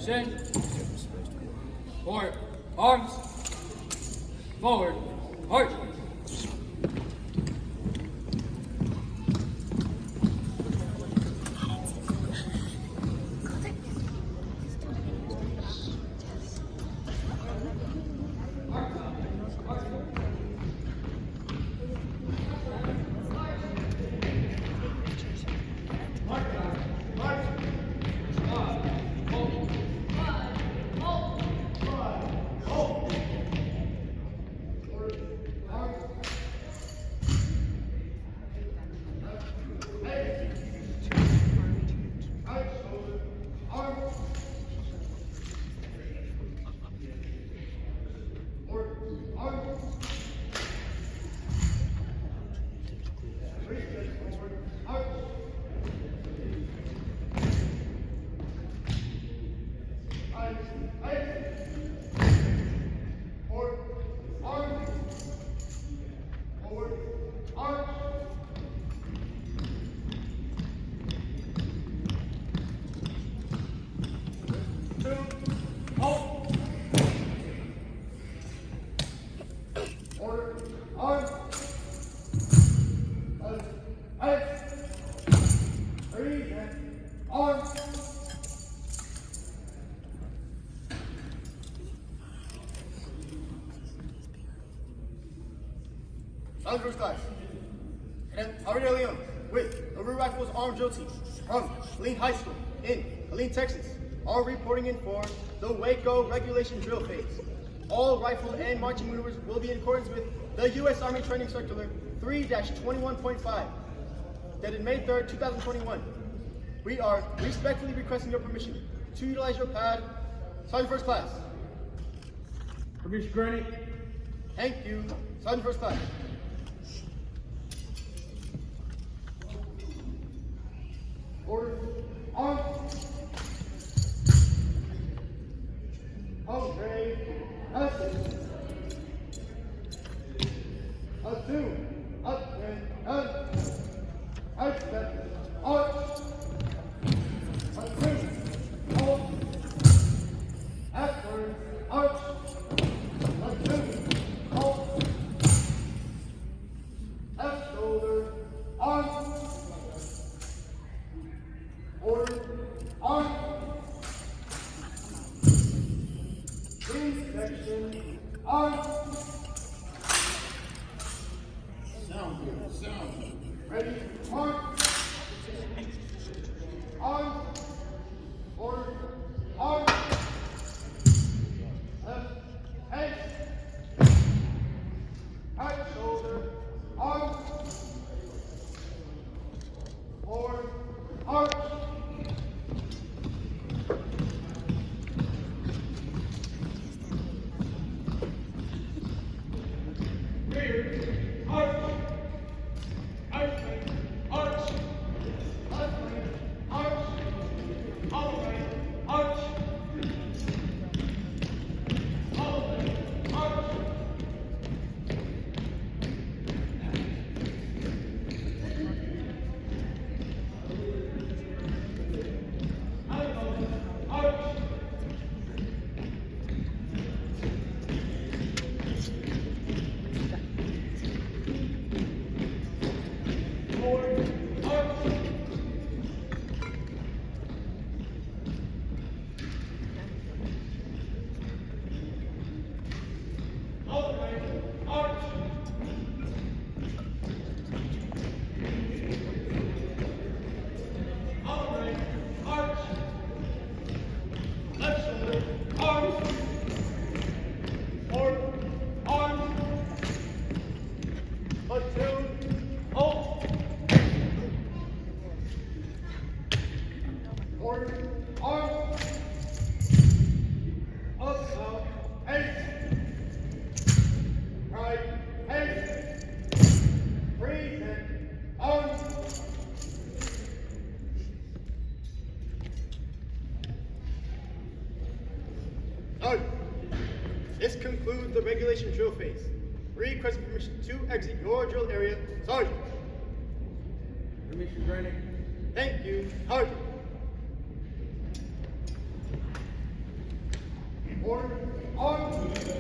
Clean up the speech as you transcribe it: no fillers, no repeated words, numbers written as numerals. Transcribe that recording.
Attention. Forward. Arms. Forward. March. Solid first class. And Javier Leon with the Rear Rifles Armed Drill Team from Killeen High School in Killeen, Texas, are reporting in for the Waco Regulation Drill Phase. All rifle and marching maneuvers will be in accordance with the U.S. Army Training Circular 3-21.5, dated May 3rd, 2021. We are respectfully requesting your permission to utilize your pad. Sergeant First Class. Permission granted. Thank you. Sergeant First Class. Order. On. Okay. Assume. Up and done. Outstep. Arch. Assume. Hold. Afterwards. Arch. Assume. Hold. Left shoulder. On. Order. On. Green section. On. Sound good. Sound. Ready. Mark. On. Order. On. Left. Head. Right shoulder. On. Forward. Arch. Rear. Arch. Right leg. Arch. Left leg. Arch. All leg. Arch. All leg. Arch. This concludes the regulation drill phase. Requesting permission to exit your drill area. Sergeant. Permission granted. Thank you. Sergeant. Order. Arms.